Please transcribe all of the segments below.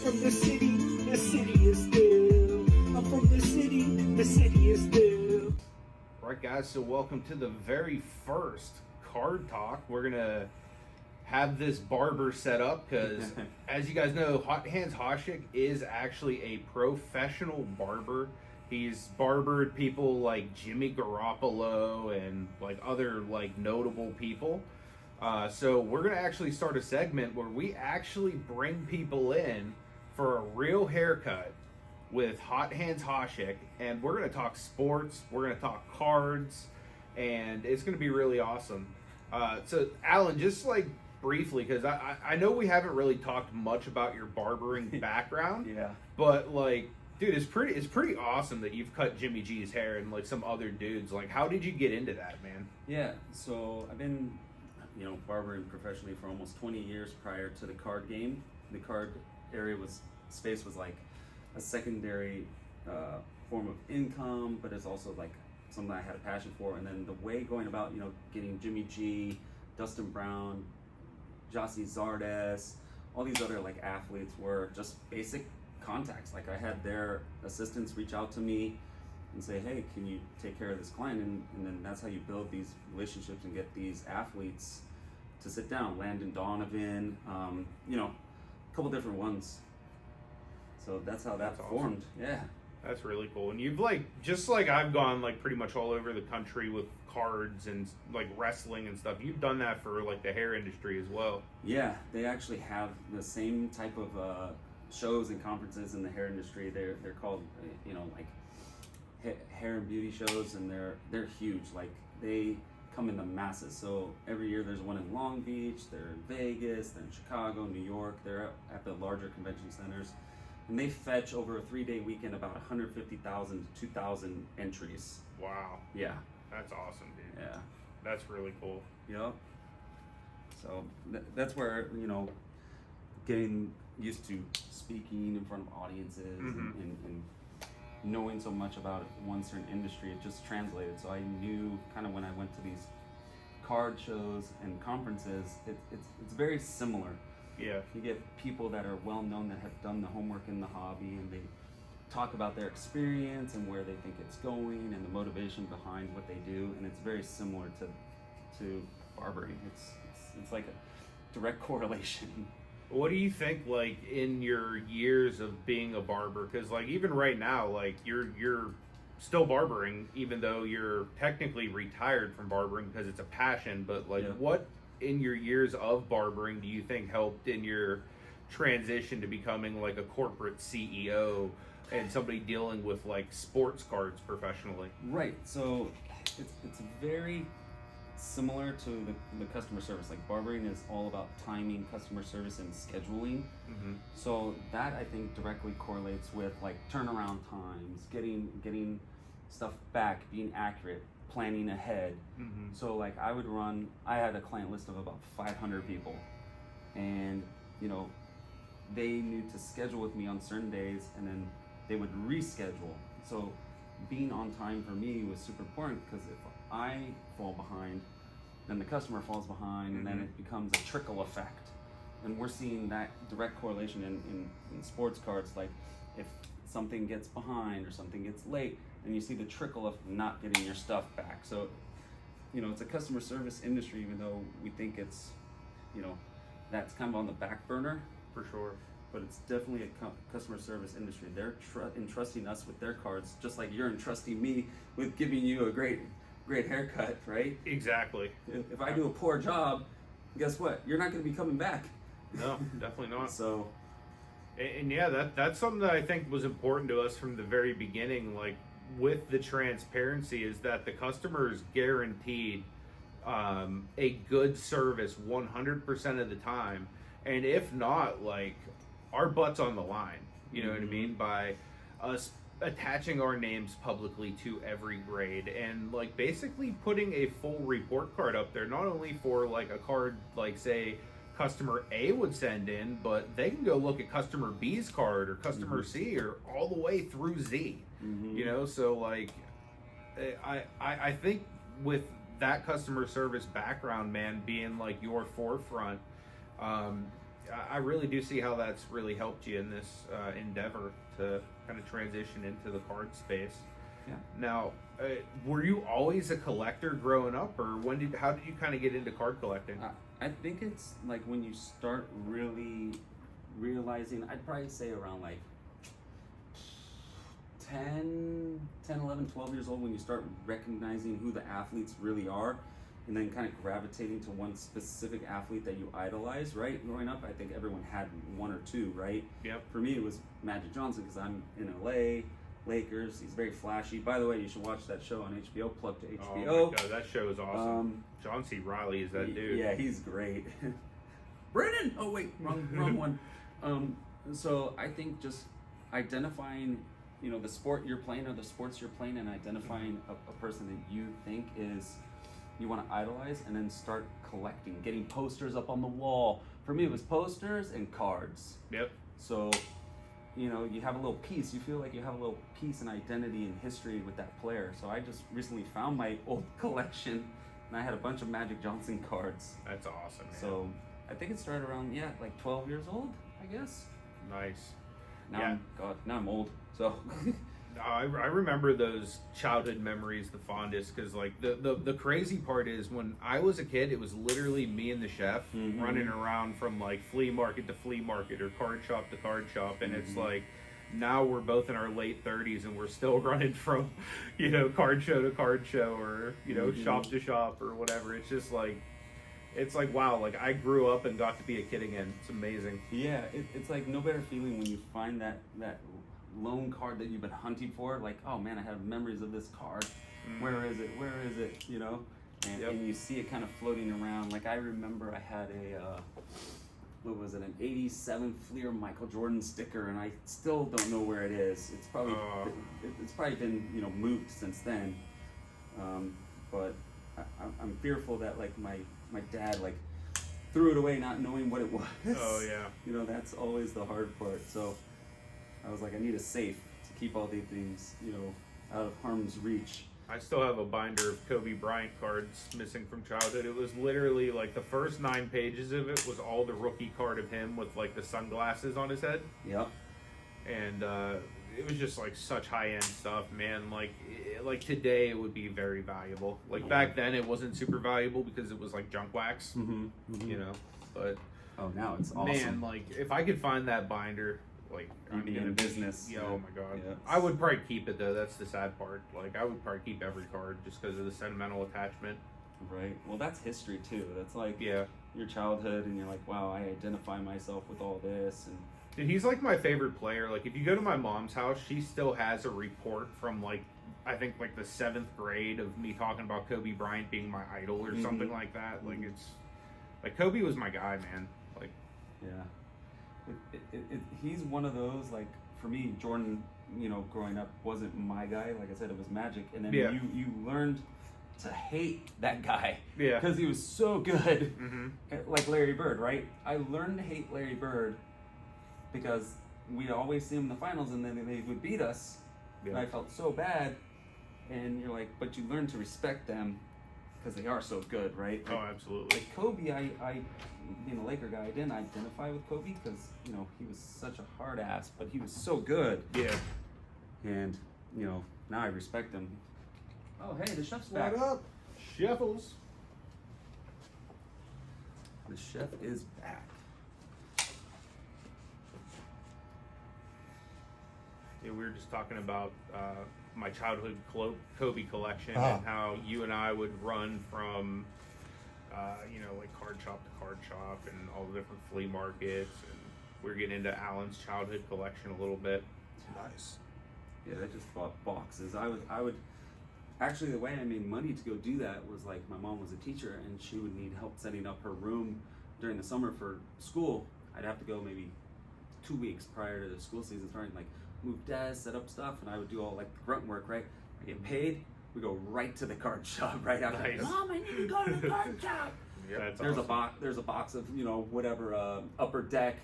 from the city is still. I'm from the city is still. All right, guys, so welcome to the very first card talk. We're going to have this barber set up because, as you guys know, Hot Hands Hoshik is actually a professional barber. He's barbered people like Jimmy Garoppolo and like other like notable people. So we're going to actually start a segment where we actually bring people in for a real haircut with Hot Hands Hoshik, and we're going to talk sports, we're going to talk cards, and it's going to be really awesome. So Alan, just like briefly, because I know we haven't really talked much about your barbering background. Yeah. But like, dude, it's pretty awesome that you've cut Jimmy G's hair and like some other dudes. Like, how did you get into that, man? Yeah, so I've been, barbering professionally for almost 20 years prior to the card game. The card space was like a secondary form of income, but it's also like something I had a passion for. And then the way going about, getting Jimmy G, Dustin Brown, Jossie Zardes, all these other like athletes were just basic contacts. Like I had their assistants reach out to me and say, hey, can you take care of this client? And then that's how you build these relationships and get these athletes to sit down. Landon Donovan, a couple different ones. So that's how that formed. Yeah. That's really cool. And you've like, just like I've gone like pretty much all over the country with cards and like wrestling and stuff. You've done that for like the hair industry as well. Yeah, they actually have the same type of shows and conferences in the hair industry. They're called, like hair and beauty shows, and they're huge. Like they come in the masses. So every year there's one in Long Beach, they're in Vegas, they're in Chicago, New York. They're at the larger convention centers. And they fetch over a 3-day weekend about 150,000 to 2,000 entries. Wow. Yeah. That's awesome, dude. Yeah. That's really cool. Yep. So that's where, getting used to speaking in front of audiences and knowing so much about one certain industry, it just translated. So I knew kind of when I went to these card shows and conferences, it's very similar. Yeah. You get people that are well known that have done the homework in the hobby, and they talk about their experience and where they think it's going and the motivation behind what they do, and it's very similar to barbering. It's like a direct correlation. What do you think, like, in your years of being a barber? Because, like, even right now, like, you're still barbering, even though you're technically retired from barbering because it's a passion. But, like, what in your years of barbering do you think helped in your transition to becoming, like, a corporate CEO and somebody dealing with, like, sports cards professionally? Right. So it's very similar to the customer service. Like barbering is all about timing, customer service, and scheduling. So that I think directly correlates with like turnaround times, getting stuff back, being accurate, planning ahead. So like I had a client list of about 500 people, and they knew to schedule with me on certain days, and then they would reschedule. So being on time for me was super important, because if I fall behind, then the customer falls behind, and then it becomes a trickle effect. And we're seeing that direct correlation in sports cards. Like if something gets behind or something gets late, then you see the trickle of not getting your stuff back. So, it's a customer service industry, even though we think it's, that's kind of on the back burner. For sure. But it's definitely a customer service industry. They're entrusting us with their cards, just like you're entrusting me with giving you a great haircut, right? Exactly. If I do a poor job, guess what? You're not going to be coming back. No, definitely not. So, and yeah, that's something that I think was important to us from the very beginning. Like with the transparency, is that the customer is guaranteed a good service 100% of the time, and if not, like our butt's on the line. You know what I mean? By us attaching our names publicly to every grade, and like basically putting a full report card up there, not only for like a card like say customer A would send in, but they can go look at customer B's card or customer C or all the way through Z. So like I think with that customer service background, man, being like your forefront, I really do see how that's really helped you in this endeavor to kind of transition into the card space. Yeah. Now, were you always a collector growing up, or how did you kind of get into card collecting? I think it's like when you start really realizing, I'd probably say around like 10, 11, 12 years old, when you start recognizing who the athletes really are, and then kind of gravitating to one specific athlete that you idolize, right? Growing up, I think everyone had one or two, right? Yep. For me, it was Magic Johnson, because I'm in LA, Lakers. He's very flashy. By the way, you should watch that show on HBO, Plug to HBO. Oh my God, that show is awesome. John C. Reilly is that dude. Yeah, he's great. Brennan! Oh wait, wrong one. So I think just identifying, the sport you're playing or the sports you're playing, and identifying a person that you think you want to idolize, and then start collecting, getting posters up on the wall. For me, it was posters and cards. Yep. So, you have a little piece. You feel like you have a little piece and identity and history with that player. So I just recently found my old collection, and I had a bunch of Magic Johnson cards. That's awesome, man. So I think it started around, like 12 years old, I guess. Nice. Now I'm old. So I remember those childhood memories the fondest, because like the crazy part is, when I was a kid, it was literally me and the chef running around from like flea market to flea market or card shop to card shop, and it's like, now we're both in our late 30s and we're still running from card show to card show, or shop to shop or whatever. It's just like, it's like, wow, like I grew up and got to be a kid again. It's amazing. Yeah, it's like no better feeling when you find that lone card that you've been hunting for. Like, oh man, I have memories of this card. Where is it? And you see it kind of floating around. Like, I remember I had an 87 Fleer Michael Jordan sticker, and I still don't know where it is. It's probably been moved since then. But I'm fearful that like my dad like threw it away not knowing what it was. Oh yeah. That's always the hard part. So I was like, I need a safe to keep all these things, out of harm's reach. I still have a binder of Kobe Bryant cards missing from childhood. It was literally like the first 9 pages of it was all the rookie card of him with like the sunglasses on his head. Yep. And it was just like such high-end stuff, man. Like today it would be very valuable. Like back then it wasn't super valuable because it was like junk wax, but now it's awesome. Man, like if I could find that binder, like you'd be in business. Yeah, oh my God. Yeah. I would probably keep it though. That's the sad part. Like I would probably keep every card just because of the sentimental attachment. Right. Well, that's history too. That's like your childhood, and you're like, wow, I identify myself with all this. And dude, he's like my favorite player. Like if you go to my mom's house, she still has a report from like, I think like the 7th grade of me talking about Kobe Bryant being my idol or something like that. Like it's like Kobe was my guy, man. Like he's one of those, like, for me, Jordan, growing up wasn't my guy. Like I said, it was Magic, and then you learned to hate that guy because he was so good. Like Larry Bird, right? I learned to hate Larry Bird because we'd always see him in the finals, and then they would beat us, and I felt so bad. And you're like, but you learn to respect them because they are so good, right? Oh, absolutely. Like Kobe, I being a Laker guy, I didn't identify with Kobe because he was such a hard ass, but he was so good. Yeah. And now I respect him. Oh, hey, the chef's back. What up, Sheffles? The chef is back. Yeah, we were just talking about my childhood Kobe collection and how you and I would run from, like card shop to card shop and all the different flea markets, and we're getting into Alan's childhood collection a little bit. Nice. Yeah, I just bought boxes. I would actually, the way I made money to go do that was like, my mom was a teacher and she would need help setting up her room during the summer for school. I'd have to go maybe 2 weeks prior to the school season starting, like move desks, set up stuff, and I would do all like the grunt work, right? I get paid, we go right to the card shop right after. Nice. Mom, I need to go to the card shop. Yeah, that's there's awesome. There's a box of whatever Upper Deck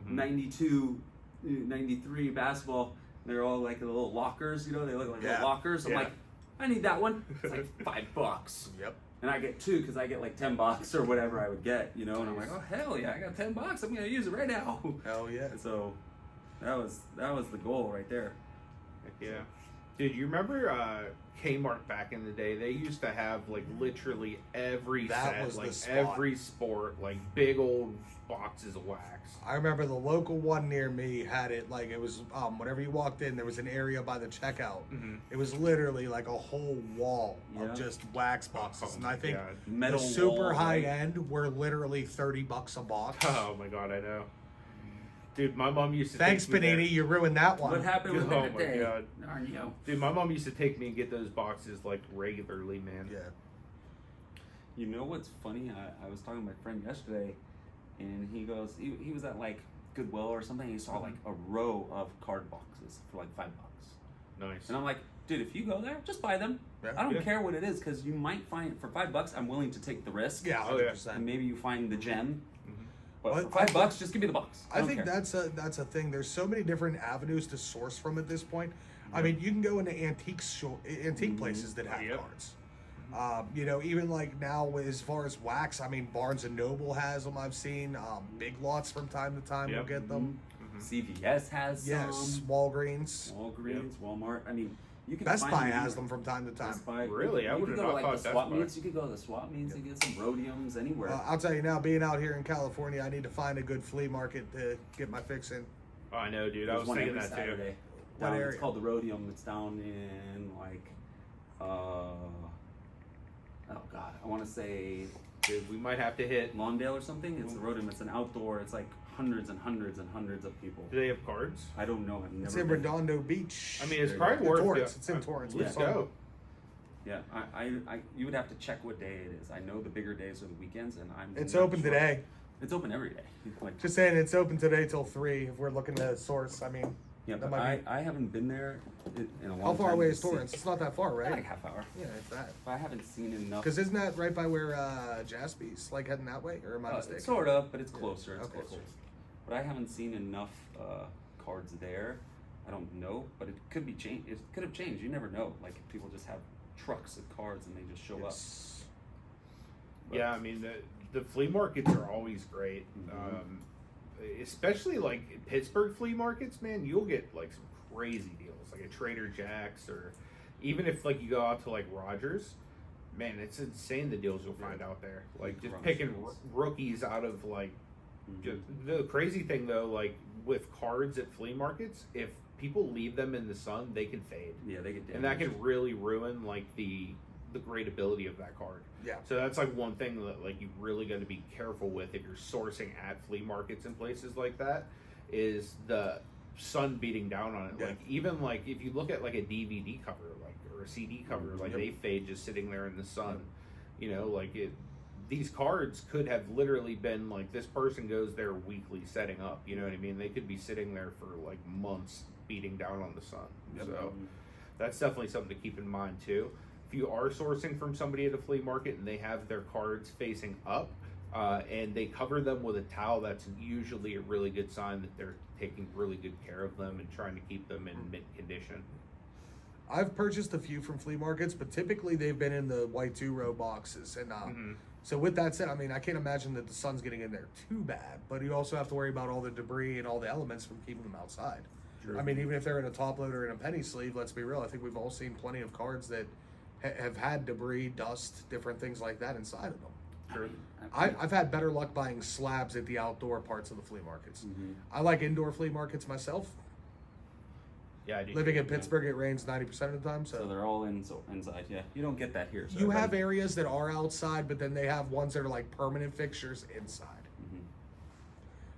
92, 93 basketball. They're all like little lockers, they look like little lockers. I'm like, I need that one. It's like $5. Yep. and I get 2 because I get like $10 or whatever I would get, and I'm like, oh hell yeah, I got $10. I'm gonna use it right now. Hell yeah. So that was the goal right there. Heck yeah. Dude, you remember Kmart back in the day? They used to have like literally every That set, was the like spot. every sport, like big old boxes of wax. I remember the local one near me had it like it was whenever you walked in, there was an area by the checkout. Mm-hmm. It was literally like a whole wall Yeah. of just wax boxes, and I think God. Metal the super wall, high right? end were literally $30 a box. Oh my God, I know. Dude, my mom used to Thanks, take me there. Panini, you ruined that one. What happened with Oh that my day? God. Narnio. Dude, my mom used to take me and get those boxes like regularly, man. Yeah. You know what's funny? I was talking to my friend yesterday, and he goes, he was at like Goodwill or something. He saw like a row of card boxes for like $5. Nice. And I'm like, dude, if you go there, just buy them. Yeah. I don't Yeah. care what it is, because you might find for $5. I'm willing to take the risk. Yeah, Oh, yeah. 100%. And maybe you find the gem. But Well, for $5, just give me the box. I don't think care. that's a thing. There's so many different avenues to source from at this point. I mean, you can go into antique places that have Yep. cards. Even like now as far as wax, I mean, Barnes and Noble has them. I've seen Big Lots from time to time will Yep. get them. CVS has Yes, some. Walgreens, Walgreens, Walmart. I mean, you can Best find Buy them. has them from time to time. Best Buy. Really? I You would've could go not to like thought the Best swap Buy. meets. You could go to the swap meets and get some rhodiums anywhere. I'll tell you now, being out here in California, I need to find a good flea market to get my fix in. Oh, I know, dude. I There's was one thinking every that too. Saturday. What Down, area? it's called the Rhodium. It's down in like, oh god, I want to say Dude, we might have to hit. Lawndale or something. It's a Rhodium. It's an outdoor. It's like hundreds and hundreds and hundreds of people. Do they have cards? I don't know. I've never. It's in been. Redondo Beach. I mean, it's There you probably go. worth Torrance. it. It's in Torrance. Let's We've go. Yeah, you would have to check what day it is. I know the bigger days are the weekends, and I'm. It's not open sure. today. It's open every day. Like, Just saying, it's open today till 3. If we're looking to source, I mean, yeah, that but might be- I haven't been there in a long how time. far away to is see- Torrance? It's not that far, right? Like half hour. Yeah, it's that. But I haven't seen enough. Because isn't that right by where Jaspy's, like heading that way, or am I mistaken? Sort of, but it's closer. It's Okay, closer. cool. But I haven't seen enough cards there. I don't know, but it could be changed. It could have changed. You never know. Like if people just have trucks of cards and they just show up. It's- Yeah, I mean the flea markets are always great, especially like Pittsburgh flea markets. Man, you'll get like some crazy deals, like a Trader Jack's, or even if like you go out to like Rogers. Man, it's insane the deals you'll find out there. Like just picking rookies out of like. Just, the crazy thing though, like with cards at flea markets, if people leave them in the sun, they can fade. Yeah, they get damaged. And that can really ruin like the great ability of that card. Yeah. So that's like one thing that like you really got to be careful with if you're sourcing at flea markets and places like that, is the sun beating down on it. Yeah. Like even like if you look at like a DVD cover, like or a CD cover, like they fade just sitting there in the sun. You know, like it. These cards could have literally been like this person goes there weekly setting up. You know what I mean? They could be sitting there for like months beating down on the sun. So that's definitely something to keep in mind too. If you are sourcing from somebody at a flea market and they have their cards facing up and they cover them with a towel, that's usually a really good sign that they're taking really good care of them and trying to keep them in mint condition. I've purchased a few from flea markets, but typically they've been in the white 2-row boxes. And so with that said, I mean, I can't imagine that the sun's getting in there too bad, but you also have to worry about all the debris and all the elements from keeping them outside. I mean, even if they're in a top load or in a penny sleeve, let's be real, I think we've all seen plenty of cards that have had debris, dust, different things like that inside of them. Sure. I've had better luck buying slabs at the outdoor parts of the flea markets. I like indoor flea markets myself. Yeah, I do. Living in Pittsburgh, it rains 90% of the time, So they're all inside. Yeah, you don't get that here. So you have everybody- areas that are outside, but then they have ones that are like permanent fixtures inside.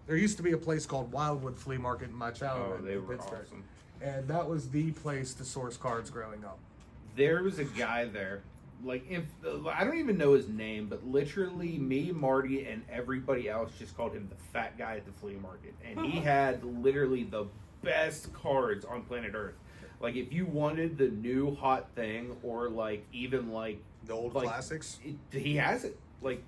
There used to be a place called Wildwood Flea Market in my childhood they in were Pittsburgh. awesome. And that was the place to source cards growing up. There was a guy there, like if I don't even know his name, but literally me, Marty, and everybody else just called him the fat guy at the flea market, and he had literally the best cards on planet Earth. Like if you wanted the new hot thing, or like even like The old like, classics. he has it. Like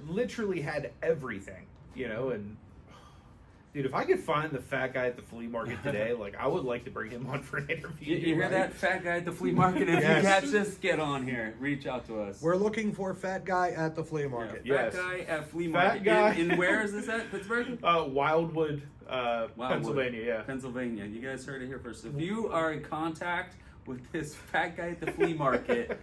literally had everything, you know. And Dude, if I could find the fat guy at the flea market today, like I would like to bring him on for an interview. You hear right? that, fat guy at the flea market? If Yes. you catch us, get on here. Reach out to us. We're looking for fat guy at the flea market. Yeah, Yes. fat guy at flea Fat market. guy. In where is this at? Pittsburgh? Wildwood, Wildwood, Pennsylvania, yeah. Pennsylvania. You guys heard it here first. If you are in contact with this fat guy at the flea market,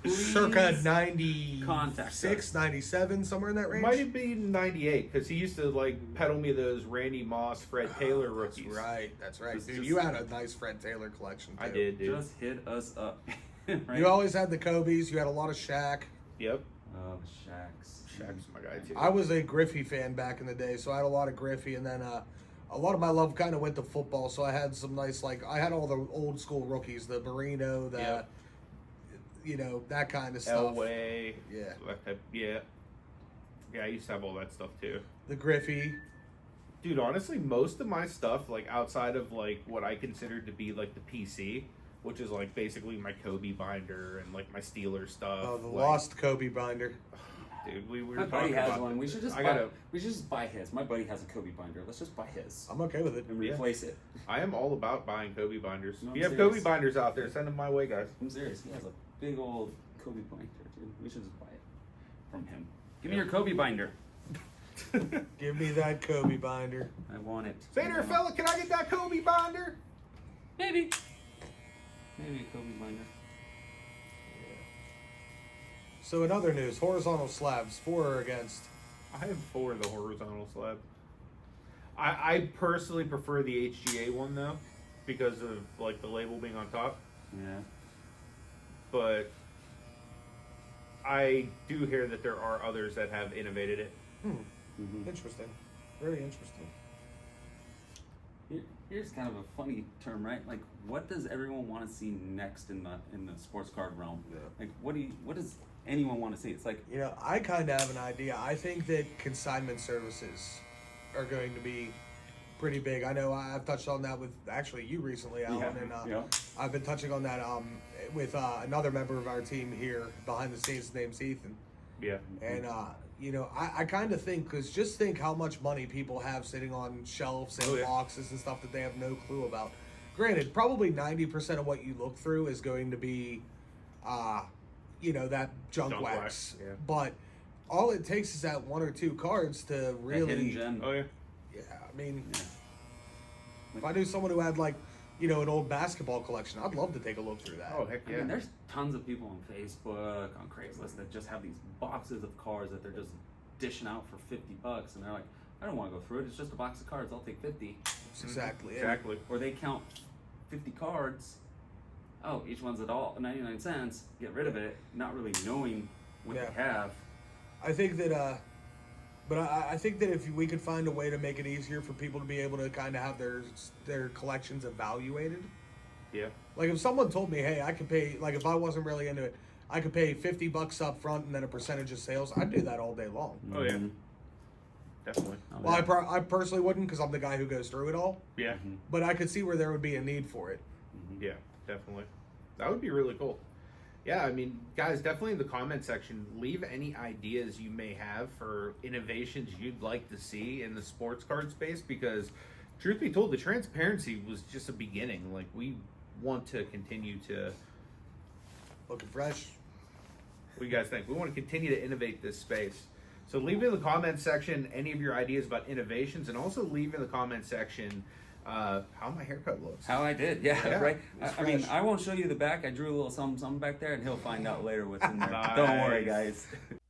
please Circa contact us. 96, 97, somewhere in that range. Might have been 98, because he used to like peddle me those Randy Moss, Fred Taylor rookies. That's right. Just- Dude, just- you had a nice Fred Taylor collection, too. I did, dude. Just hit us up. Right? You always had the Kobe's. You had a lot of Shaq. Yep. Oh, the Shaqs. Shaq's my guy, too. I was a Griffey fan back in the day, so I had a lot of Griffey, and then a lot of my love kind of went to football, so I had some nice, like, I had all the old school rookies, the Marino, the, Yep. you know, that kind of stuff. Elway. Yeah. That type, yeah. Yeah, I used to have all that stuff, too. The Griffey. Dude, honestly, most of my stuff, like, outside of, like, what I considered to be, like, the PC, which is, like, basically my Kobe binder and, like, my Steelers stuff. Oh, the like, lost Kobe binder. Dude, we were My buddy talking has about one. We should just I buy. gotta- We should just buy his. My buddy has a Kobe binder. Let's just buy his I'm okay with it. and Yeah. replace it. I am all about buying Kobe binders. No, if I'm you have serious. Kobe binders out there, send them my way, guys. I'm serious. He has a big old Kobe binder, dude. We should just buy it from him. Give me Yeah. your Kobe binder. Give me that Kobe binder. I want it. Say there, fella, can I get that Kobe binder? Maybe. Maybe a Kobe binder. So in other news, horizontal slabs, for or against? I have 4 of the horizontal slab. I personally prefer the HGA one though, because of like the label being on top. Yeah. But I do hear that there are others that have innovated it. Mm-hmm. Interesting. Very interesting. Here's kind of a funny term, right? Like, what does everyone want to see next in the sports card realm? Yeah. Like, what does anyone want to see? It's like, You know, I kind of have an idea. I think that consignment services are going to be pretty big. I know I've touched on that with actually you recently, Alan, and yeah. I've been touching on that with another member of our team here behind the scenes. His name's Ethan, Yeah. and you know, I kind of think, because just think how much money people have sitting on shelves and Oh, yeah. boxes and stuff that they have no clue about. Granted, probably 90% of what you look through is going to be, you know, that junk Junk wax. wax, yeah. But all it takes is that 1 or 2 cards to that really. hidden gem. Oh yeah. Yeah, I mean, Yeah. if I knew someone who had, like, you know, an old basketball collection, I'd love to take a look through that. Oh heck I yeah. mean, there's tons of people on Facebook, on Craigslist that just have these boxes of cards that they're just dishing out for $50, and they're like, I don't want to go through it. It's just a box of cards. I'll take 50. That's exactly it. Exactly. Or they count 50 cards. Oh, each one's $1.99. Get rid of it, not really knowing what Yeah. they have. I think that, but I think that if we could find a way to make it easier for people to be able to kind of have their collections evaluated. Yeah. Like if someone told me, hey, I could pay, like if I wasn't really into it, I could pay $50 up front and then a percentage of sales, I'd do that all day long. Oh yeah. Mhm. Definitely. Oh, Well, yeah. I personally wouldn't, because I'm the guy who goes through it all. Yeah. Mhm. But I could see where there would be a need for it. Yeah, definitely. That would be really cool. Yeah, I mean, guys, definitely in the comment section, leave any ideas you may have for innovations you'd like to see in the sports card space, because truth be told, the transparency was just a beginning. Like, we want to continue to, Looking fresh. what do you guys think? We want to continue to innovate this space. So leave in the comment section any of your ideas about innovations, and also leave in the comment section how my haircut looks. How I did, yeah, Yeah, right. it's I mean, fresh. I won't show you the back. I drew a little something back there, and he'll find out later what's in there. Don't worry, Nice. guys.